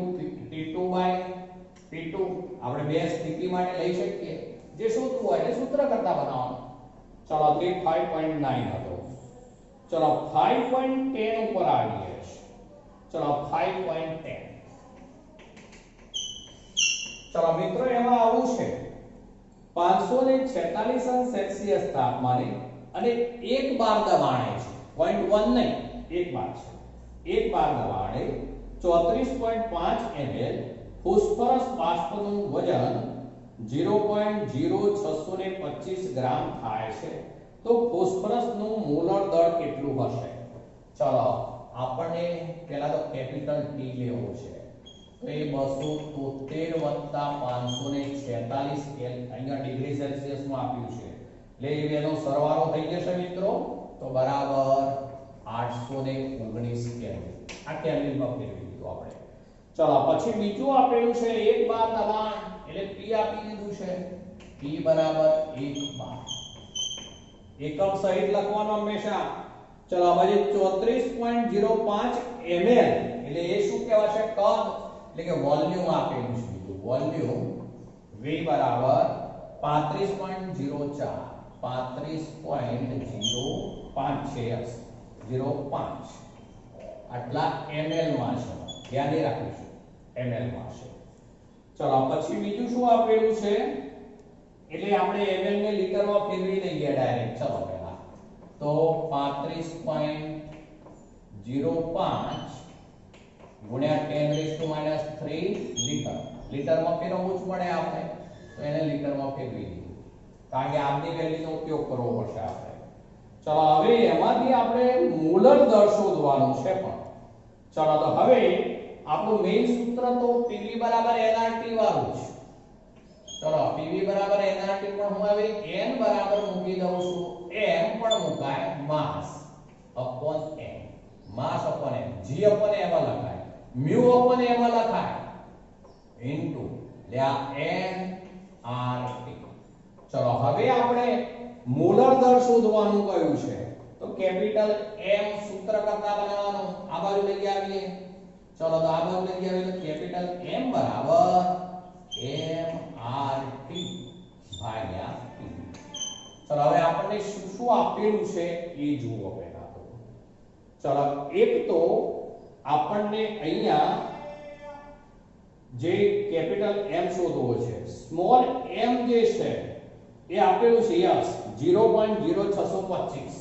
t2/p2 આપણે બે સ્થિતિ માટે લઈ શકીએ. જે શોધવું હોય એટલે સૂત્ર કરતા બનાવવાનું. ચલો 5.9 હતો. ચલો 5.10 ઉપર આવીએ. ચલો 5.10. ચલો મિત્રો એમાં આવું છે 546 અંશ સેલ્સિયસ તાપમાને અને 1 બાર દબાણે છે 0.1 નહીં 1 બાર છે 1 બાર દબાણે 34.5 ml ફોસ્ફરસ બાષ્પનું વજન 0.0625 ગ્રામ થાય છે. તો ફોસ્ફરસનું મોલર દળ કેટલું હશે? ચલો આપણને પહેલા તો કેપિટલ T લેવો છે. તો એ 273 546 કેલ અહીંયા ડિગ્રી સેલ્સિયસ માં આપ્યું છે એટલે એનો સરવાળો થઈ જશે મિત્રો તો બરાબર 819 કેલ્વિન. આ કેલ્વિનમાં ફેરવી દીધું આપણે. ચલો પછી બીજું આપેલું છે 1 બાર દબાણ એટલે P આપી દીધું છે P બરાબર 1 બાર. એકમ સહિત લખવાનું હંમેશા. ચલો હવે 34.05 ml એટલે એ શું કહેવાશે કદ એટલે કે વોલ્યુમ આપેલું છે. બીજું વોલ્યુમ V બરાબર 35.04 05 આટલા ml માં છે. ધ્યાન રાખીશું ml માં છે. ચલો પછી બીજું શું આપેલું છે એટલે આપણે ml ને લીટરમાં ફેરવી દઈએ ડાયરેક્ટ. ચલો પહેલા તો 35.05 ગુણ્યા 10⁻³ લીટર. લીટરમાં ફેરવવું જ પડે આપણે તો એને લીટરમાં ફેરવી દીધું કારણ કે આપની વેલ્યુનો ઉપયોગ કરવો પડશે આપણે. ચલો હવે એમાંથી આપણે મોલર દળ શોધવાનું છે પણ. ચલો તો હવે આપણું મેઈન સૂત્ર તો PV બરાબર nRT વાળું છે. ચલો PV બરાબર nRT પણ હું હવે n બરાબર મૂકી દઉં છું. m પણ મુકાય mass upon m. Mass upon m g upon m લખાય mu અપોન m લખાય ઇન્ટુ એટલે આ nRT. ચલો હવે આપણે મોલર દળ શોધવાનું કયું છે તો કેપિટલ M સૂત્ર કરતા બનાવવાનું. આ બાજુ લઈ આવીએ. ચલો તો આ બાજુ લઈ આવીએ તો કેપિટલ M બરાબર mRT ભાગ્યા P. ચલો હવે આપણને શું શું આપેલું છે એ જુઓ પહેલા તો. ચલો એક તો આપણને અહીંયા જે કેપિટલ M શોધવો છે સ્મોલ m જે છે એ આપેલું છે યસ 0.0625.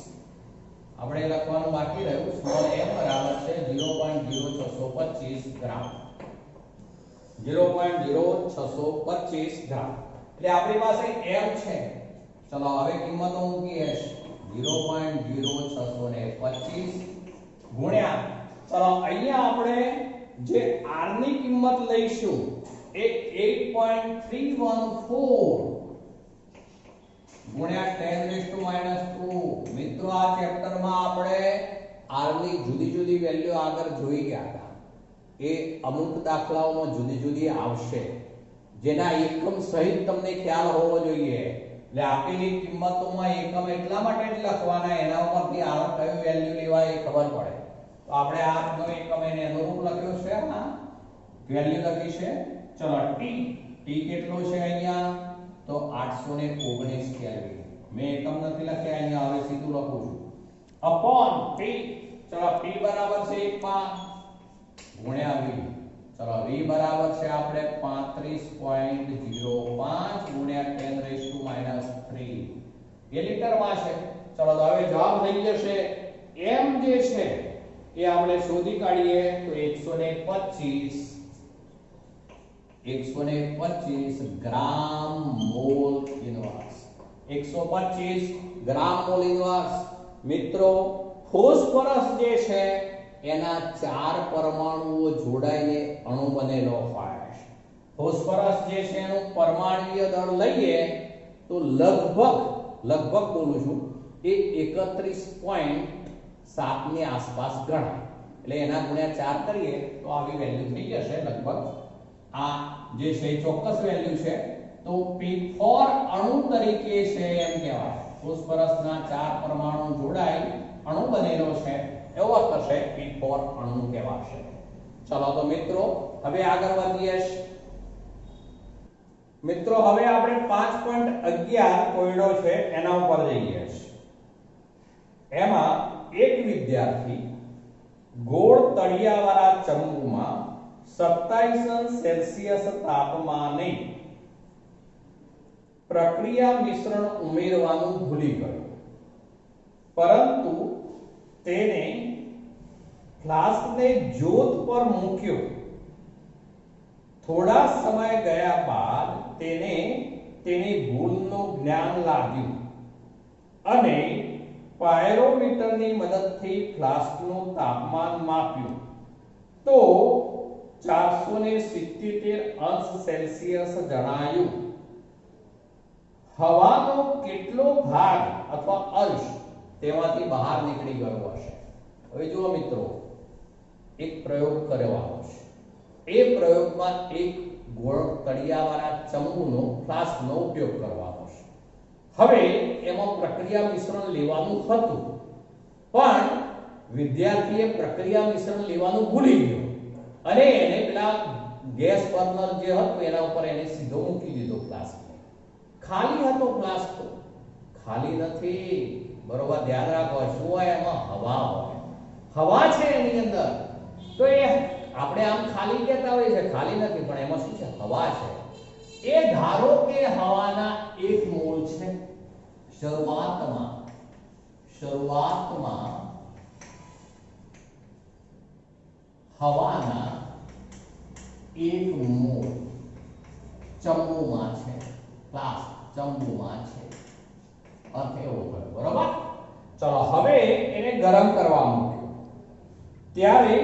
આપણે લખવાનું બાકી રહ્યું સ્મોલ m બરાબર છે 0.0625 ગ્રામ. 0.0625 ગ્રામ એટલે આપણી પાસે m છે. ચલો હવે કિંમતો મૂકીએ 0.0625 ગુણ્યા ચલો અહીંયા આપણે જે r ની કિંમત લઈશું એ 8.314 ગુણ્યા 10⁻². મિત્રો આ ચેપ્ટરમાં આપણે r ની જુદી જુદી વેલ્યુ આગળ જોઈ ગયા હતા. એ અમુક દાખલાઓમાં જુદી જુદી આવશે જેના એકમ સહિત તમને ખ્યાલ હોવો જોઈએ. એટલે આપેલી કિંમતોમાં એકમ એટલા માટે જ લખવાના એના ઉપરથી r કયું વેલ્યુ લેવાય એ ખબર પડે. તો આપણે આનો એકમ એને અનુરૂપ લખ્યો છે આ વેલ્યુ લખી છે. ચલો ટી કેટલો છે અહીંયા તો 819 કેલ્વિન. મેં એકમ નથી લખ્યા અહીંયા, હવે સીધું લખું છું અપોન p. ચલો p બરાબર છે 1 માં ગુણ્યા v. ચલો v બરાબર છે આપણે 35.05 ગુણ્યા 10⁻³ એ લીટરમાં છે. ચલો તો હવે જવાબ થઈ જશે m જે છે એ આપણે શોધી કાઢીએ તો 125 ગ્રામ મોલ ઇન્વર્સ. 125 ગ્રામ મોલ ઇન્વર્સ. મિત્રો ફોસ્ફરસ જે છે એના 4 પરમાણુઓ જોડાઈને અણુ બનેલો હોય છે. ફોસ્ફરસ જે છે એનું પરમાણુય દળ લઈએ તો લગભગ બોલું છું એ 31.7 ની આસપાસ ગણાય. એટલે એના ગુણ્યા 4 કરીએ તો આવી વેલ્યુ થઈ જશે લગભગ. આ જે છે ચોક્કસ વેલ્યુ છે તો P4 અણુ તરીકે છે એમ કહેવાય. ફોસ્ફરસના 4 પરમાણુ જોડાઈ અણુ બનેલો છે એવો થશે P4 અણુ કહેવાશે. ચલો તો મિત્રો હવે આગળ વધીએ. મિત્રો હવે આપણે 5.11 કોયડો છે એના ઉપર જઈએ છીએ. એમાં એક વિદ્યાર્થી ગોળ તળિયાવાળા ચંબુમાં 27°C તાપમાને પ્રક્રિયા મિશ્રણ ઉમેરવાનું ભૂલી ગયો, પરંતુ તેને ફ્લાસ્કને જ્યોત પર મૂક્યો. થોડા સમય ગયા બાદ તેને તેની ભૂલનું જ્ઞાન લાગ્યું અને પાયરોમીટરની મદદથી ફ્લાસ્કનું તાપમાન માપ્યું તો 477°C જણાયું. હવાનો કેટલો ભાગ અથવા અંશ તેમાંથી બહાર નીકળી ગયો હશે? હવે જુઓ મિત્રો, એક પ્રયોગ કરવાનો છે. એ પ્રયોગમાં એક ગોળ તળિયાવાળા ચંબુનો ફ્લાસ્કનો ઉપયોગ કરવાનો છે. હવે એમાં પ્રક્રિયા મિશ્રણ લેવાનું હતું, પણ વિદ્યાર્થીએ પ્રક્રિયા મિશ્રણ લેવાનું ભૂલી ગયો અને એને પેલા ગેસ બર્નર જે હતું એના ઉપર એને સીધો મૂકી દીધો ફ્લાસ્ક. ખાલી હતો ફ્લાસ્ક, ખાલી નથી. બરોબર ધ્યાન રાખો. શું હોય એમાં? હવા હોય. હવા છે એની અંદર. તો એ આપણે આમ ખાલી કહેતા હોઈએ છે, ખાલી નથી, પણ એમાં શું છે? હવા છે. એ ધારો કે હવાના 1 મોલ છે. શરૂઆતમાં હવાના 1 મોલ ચંબુમાં છે. ફ્લાસ્ક ચંબુમાં છે. અર્થ એવો થયો. બરોબર. ચલો હવે એને ગરમ કરવા મૂક્યો ત્યારે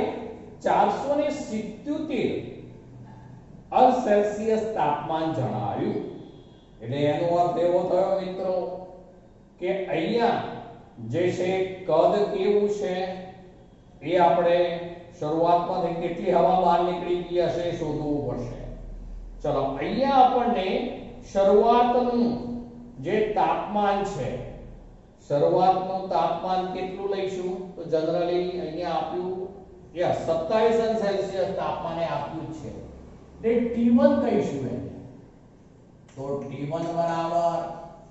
477°C તાપમાન જણાવ્યું. એટલે એનો અર્થ એવો થયો મિત્રો કે અહીંયા જે છે કદ કેવું છે એ આપણે શરૂઆતમાંથી કેટલી હવા બહાર નીકળી ગઈ હશે શોધવું પડશે. ચલો અહીંયા આપણને શરૂઆતનું જે તાપમાન છે, શરૂઆતનું તાપમાન કેટલું લઈશું? તો જનરલી અહીંયા આપ્યું 27°C તાપમાને આપ્યું છે. તે T1 કહીશું એને. તો T1 બરાબર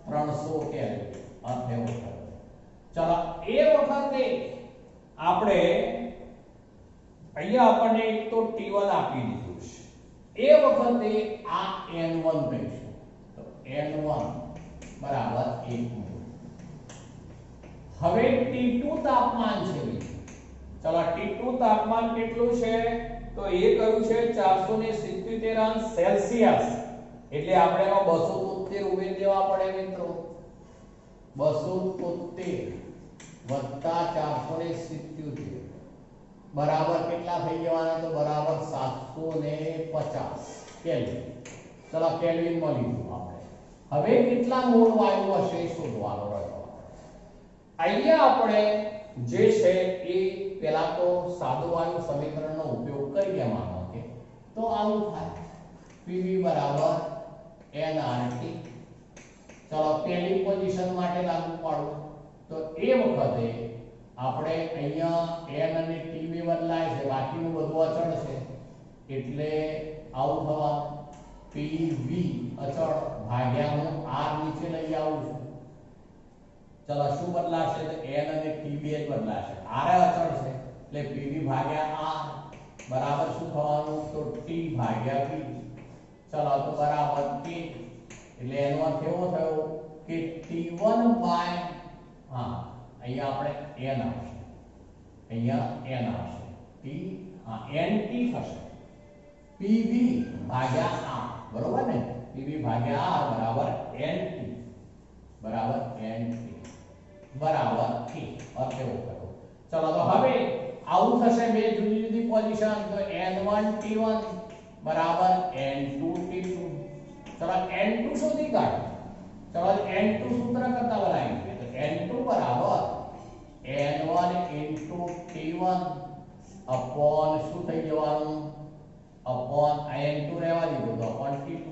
300 કેલ્વિન. અર્થ એવો થયો. ચલો એ વખતે આપણે અહીંયા આપણને એક તો T1 આપી દીધું છે. એ વખતે આ N1 કહીશું. તો N1 બરાબર 1 મોલ. હવે T2 તાપમાન છે. ચલો T2 તાપમાન કેટલું છે? તો એ કયું છે 477°C. એટલે આપણે એમાં 273 ઉમેરી દેવા પડે મિત્રો. 273 વત્તા 477 બરાબર કેટલા થઈ જવાના? તો બરાબર 750 કેલ્વિન. ચલો કેલ્વિન માં લીધું આપણે. હવે કેટલા મોલ વાયુ હશે શોધવાનો રહ્યો. અહીંયા આપણે જે છે એ પહેલા તો સાદું વાયુ સમીકરણનો ઉપયોગ કરીએ. માનો કે તો આવું થાય Pv બરાબર nRT. ચલો પહેલી પોઝિશન માટે લાગુ પાડો તો એ વખતે આપણે અહીંયા n અને t બે બદલાય છે, બાકીનું બધું અચળ છે, એટલે આવું થવાનું pv અચળ ભાગ્યા હું r નીચે લઈ આવું છું. ચલો શું બદલાશે? તો n અને t બે જ બદલાશે, r અચળ છે એટલે pv ભાગ્યા r બરાબર શું થવાનું? તો t ભાગ્યા p. ચલો તો બરાબર t, એટલે એનો અર્થ એવો થયો કે t1 બાય અહીંયા આપણે n આવશે, અહીંયા n આવશે, t nt થશે pv ભાગ્યા r, બરોબર ને? pv ભાગ્યા r બરાબર nt બરાબર k અર્થ એવો થયો. ચલો તો હવે આવું થશે બે જુદી જુદી પોઝિશન, તો n1 t1 બરાબર n2 t2. ચલો n2 શોધી કાઢો. ચલો n2 સૂત્ર કરતા બનાવી દઈએ, તો n2 બરાબર n1 into t1 upon શું થઈ જવાનું? upon n2 રહેવા દીધું તો upon t2.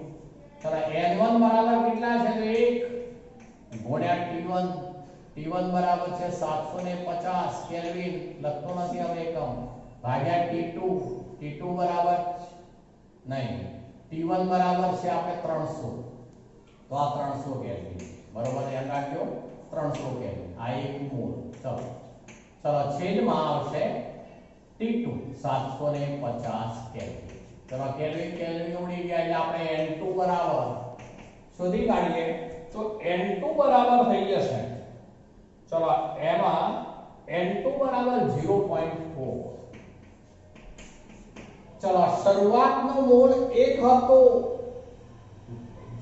ચલો n1 બરાબર કેટલા છે? તો 1 ગુણ્યા t1. t1 બરાબર છે 750 કેલ્વિન, લખતો નથી હવે એકમ, ભાગ્યા t2. t2 બરાબર નહીં, t1 બરાબર છે આપણે 300, તો આ 300 કેલ્વિન, બરોબર? ધ્યાન રાખજો 300 કેલ્વિન, આ એક મોલ. ચલો છેદમાં આવશે t2 750 કેલ્વિન. ચલો કેલ્વિન ઉડી ગયા એટલે આપણે n2 બરાબર શોધી કાઢીએ, તો n2 બરાબર થઈ જશે, ચલો એમાં n2 બરાબર 0.4. ચલો શરૂઆતનો મોલ 1 હતો,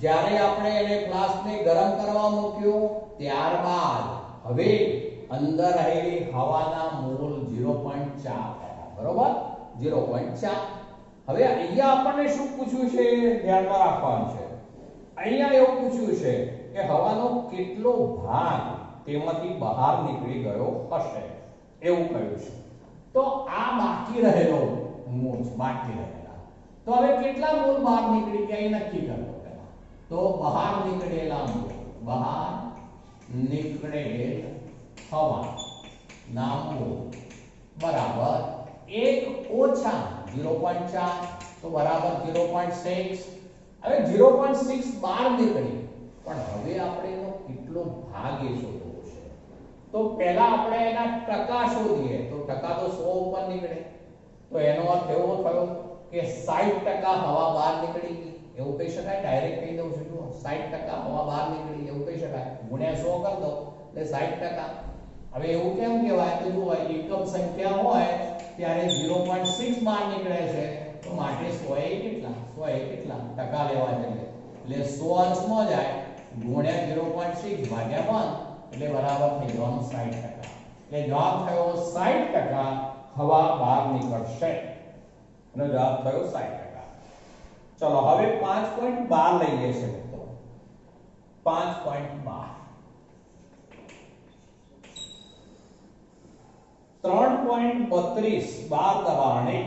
જ્યારે આપણે એને ફ્લાસ્કને ગરમ કરવા મૂક્યો ત્યારબાદ હવે અંદર રહેલી હવાના મોલ 0.4 થયા, બરોબર? 0.4. હવે અહીંયા આપણને શું પૂછ્યું છે? ધ્યાનમાં રાખવાનું છે. અહીંયા એવું પૂછ્યું છે કે હવાનો કેટલો ભાગ તેમાંથી બહાર નીકળી ગયો હશે, એવું કહ્યું છે. તો આ બાકી રહેલો મોલ બાકી રહેલા, તો હવે કેટલા મોલ બહાર નીકળી ગયા એ નક્કી કરવો પહેલા. તો બહાર નીકળેલા મોલ, બહાર નીકળેલ હવા ના મોલ બરાબર 1 ઓછા 0.4, તો બરાબર 0.6. હવે 0.6 બહાર નીકળી, પણ હવે આપણે એનો કેટલો ભાગ એ શોધવો છે. તો પહેલા આપણે એના ટકા શોધીએ, તો ટકા તો 100 ઉપર નીકળે, તો એનો અર્થ એવો થયો કે 60% હવા બહાર નીકળી ગઈ, એવું કહી શકાય. ડાયરેક્ટ કહી દઉં છું, જુઓ 60% હવા બહાર નીકળી એવું કહી શકાય, ગુણ્યા 100 કરી દો એટલે 60%. હવે એવું કેમ કહેવાય? તો જુઓ એકમ સંખ્યા હોય ત્યારે 0.6 બહાર નીકળે છે, તો માટે 100 એ કેટલા? 100 એ કેટલા ટકા લેવા જઈએ એટલે 100 અંશમાં જાય, ગુણ્યા 0.6 ભાગ્યા 1 એટલે બરાબર થઈ જવાનું 60%. એટલે જવાબ થયો 60% હવા બહાર નીકળશે, એનો જવાબ થયો 60%. ચલો હવે 5.12 લઈએ છે મિત્રો. 5.12 3.32 બાર દબાણે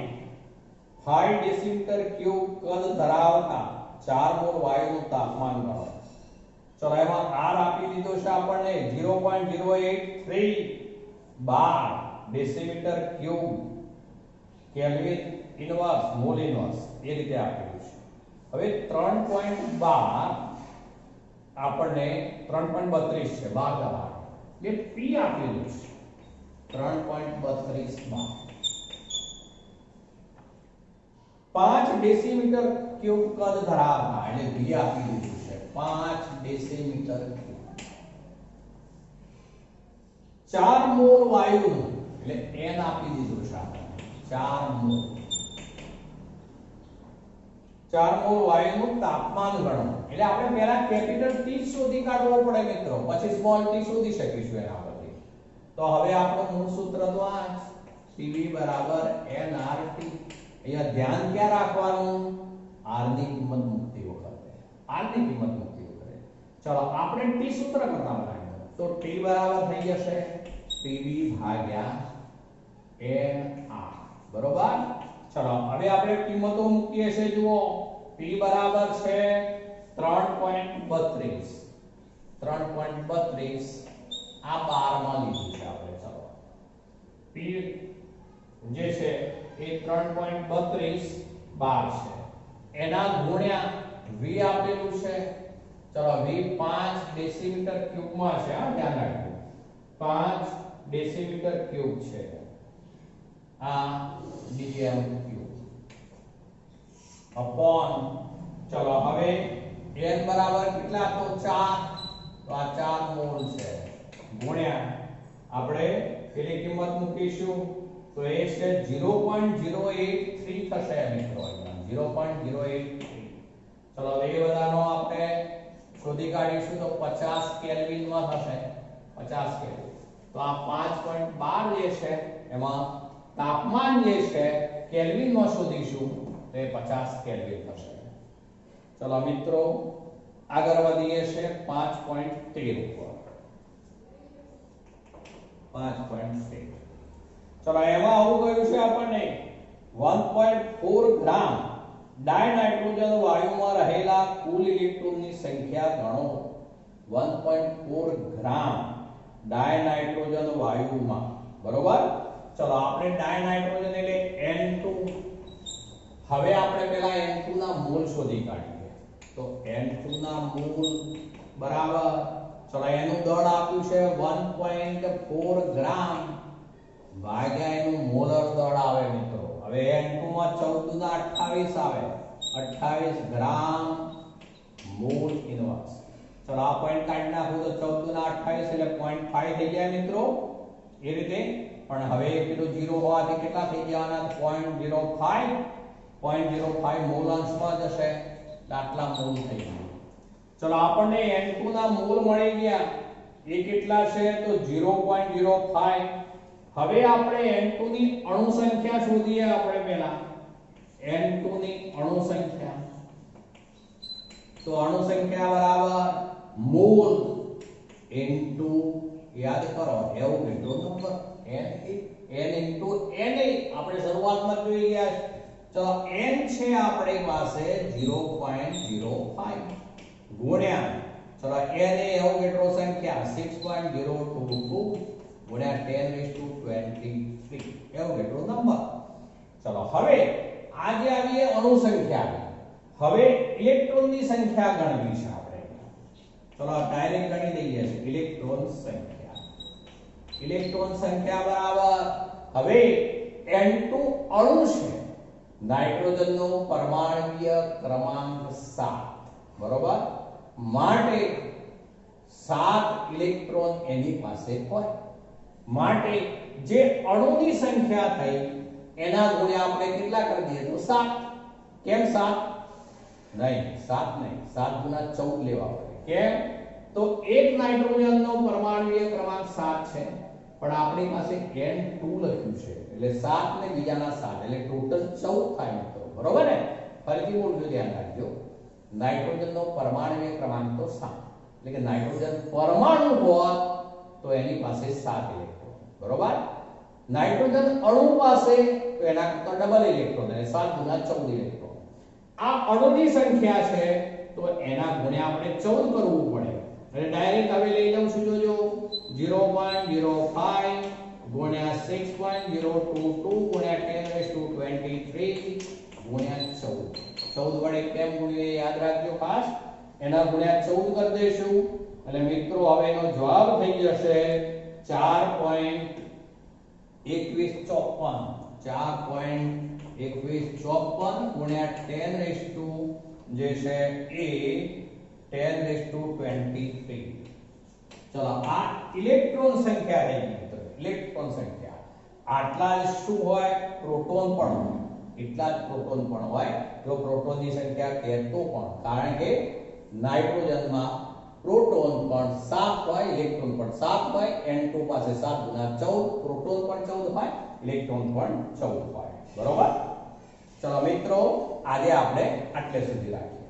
5 ડેસીમીટર ક્યુબ કદ ધરાવતા 4 મોલ વાયુનું તાપમાન ગણો. ચલો એમાં R આપી દીધો છે આપણને 0.083 bar decimetre cube kelvin inverse mole inverse એ રીતે આપેલું છે. હવે 3.12 આપણને 3.32 છે બાર દબાણ, એટલે P આપેલું છે 3.32 બાર. 5 ડેસીમીટર ક્યુબ કદ ધરાવતા એટલે V આપી દીધું છે 5 ડેસીમીટર ક્યુબ. 4 મોલ વાયુનું એટલે N આપી દીધું છે આપણે 4 મોલ. 4 મોલ વાયુનું તાપમાન ગણો, એટલે આપણે પહેલા કેપિટલ T શોધી કાઢવો પડે મિત્રો, પછી સ્મોલ t શોધી શકીશું એના પરથી. તો હવે આપણું મૂળ સૂત્ર તો આ Pv બરાબર nRT. અહીંયા ધ્યાન ક્યાં રાખવાનું? R ની કિંમત મૂકતી વખતે, R ની કિંમત મૂકતી વખતે. ચલો આપણે T સૂત્ર કરતા બનાવીએ, તો T બરાબર થઈ જશે Pv ભાગ્યા nR, બરોબર? ચલો હવે આપણે કિંમતો મૂકીએ છે, જુઓ P બરાબર છે 3.32 આ 12 માં લીધું છે આપણે. ચલો P જે છે એ 3.32 બાર છે એના ગુણ્યા V આપેલું છે ચલો V 5 ડેસીમીટર ક્યુબમાં છે હા ધ્યાન રાખજો 5 ડેસીમીટર ક્યુબ છે આ dm ક્યુબ અપોન ચલો હવે n બરાબર કેટલા તો 4 તો આ 4 મોલ છે ગુણ્યા આપણે પેલી કિંમત મૂકીશું તો એ છે 0.083 થશે મિત્રો અહીંયા 0.083 ચલો એ બધાનો આપણે શોધી કાઢીશું તો 50 કેલ્વિન માં થશે 50 કેલ્વિન તો આ 5.12 જે છે એમાં તાપમાન જે છે કેલ્વિન માં શોધીશું તો એ 50 કેલ્વિન થશે ચલો મિત્રો આગળ વધીએ છે 5.13 ઉપર 5.13 ચલો એમાં આવું કહ્યું છે આપણને 1.4 ગ્રામ ડાયનાઇટ્રોજન વાયુમાં રહેલા કુલ ઇલેક્ટ્રોનની સંખ્યા ગણો 1.4 ગ્રામ ડાયનાઇટ્રોજન વાયુમાં બરોબર ચલો આપણે ડાયનાઇટ્રોજન એટલે N2 હવે આપણે પહેલા N2 ના મોલ શોધી કાઢીએ તો N2 ના મોલ બરાબર ચલો એનું દળ આપ્યું છે 1.4 ગ્રામ ભાગ્યા એનું મોલર દળ આવે મિત્રો હવે N2 માં 14 ના 28 આવે 28 ગ્રામ મોલ ઇનવર્સ ચલો આ પોઈન્ટ કાઢી નાખો તો 14 ના 28 એટલે 0.5 થઈ ગયા મિત્રો એ રીતે પણ હવે પેલો 0 હોવાથી કેટલા થઈ જવાના 0.05 મોલ અંશમાં જશે એટલે આટલા મોલ થઈ ગયા ચલો આપણને N2 ના મોલ મળી ગયા એ કેટલા છે તો 0.05 હવે આપણે N2 ની અણુ સંખ્યા શોધીએ આપણે પહેલા N2 ની અણુ સંખ્યા તો અણુ સંખ્યા બરાબર મોલ N2 યાદ કરો એવું કેટલો નંબર n into n આપણે શરૂઆતમાં જોઈ ગયા ચલો n છે આપણી પાસે 0.05 ગુણ્યા ચલો n એ એવું કેટલો સંખ્યા 6.022 ગુણ્યા 1023 એવું કેટલો નંબર ચલો હવે આજે આવીએ અણુ સંખ્યા હવે ઇલેક્ટ્રોનની સંખ્યા ગણવી છે આપણે ચલો ડાયરેક્ટ ગણી દઈએ છે ઇલેક્ટ્રોન સંખ્યા બરાબર હવે N2 અણુ છે નાઇટ્રોજનનો પરમાણુય ક્રમાંક 7 બરોબર માટે 7 ઇલેક્ટ્રોન એની પાસે હોય માટે જે અણુની સંખ્યા થઈ એના ગુણ્યા આપણે કેટલા કરી દઈએ તો 7 કેમ 7 નહીં 7 નહીં 7 ગુણ્યા 14 લેવા પડે કેમ તો એક નાઇટ્રોજનનો પરમાણુય ક્રમાંક 7 છે પણ આપણી પાસે N2 લખ્યું છે એટલે 7 ને બીજાના 7 એટલે ટોટલ 14 થાય મિત્રો બરોબર ને ફરીથી બોલજો ધ્યાન રાખજો નાઇટ્રોજનનો પરમાણુય ક્રમાંક તો 7 એટલે કે નાઇટ્રોજન પરમાણુ હોત તો એની પાસે 7 ઇલેક્ટ્રોન બરોબર નાઇટ્રોજન અણુ પાસે તો એના કરતા ડબલ ઇલેક્ટ્રોન એટલે 7 ગુણ્યા 14 ઇલેક્ટ્રોન આ અણુની સંખ્યા છે તો એના ગુણ્યા આપણે 14 કરવું પડે એટલે ડાયરેક્ટ હવે લઈ લઉં છું જોજો 0.05 ગુણ્યા 6.022 ગુણ્યા 1023 ગુણ્યા 14 વડે કેમ ગુણીએ યાદ રાખજો ખાસ એના ગુણ્યા 14 કરી દેશું એટલે મિત્રો હવે એનો જવાબ થઈ જશે 4.2154 ગુણ્યા 10 જે છે એ 1023 ચલો આ ઇલેક્ટ્રોન સંખ્યા રહી મિત્રો ઇલેક્ટ્રોન સંખ્યા આટલા જ શું હોય પ્રોટોન પણ હોય એટલા જ પ્રોટોન પણ હોય જો પ્રોટોનની સંખ્યા કહેતો પણ કારણ કે નાઇટ્રોજનમાં પ્રોટોન પણ 7 હોય ઇલેક્ટ્રોન પણ 7 હોય N2 પાસે 7 ગુણ્યા 14 પ્રોટોન પણ 14 હોય ઇલેક્ટ્રોન પણ 14 હોય બરોબર ચલો મિત્રો આજે આપણે આટલે સુધી રાખીએ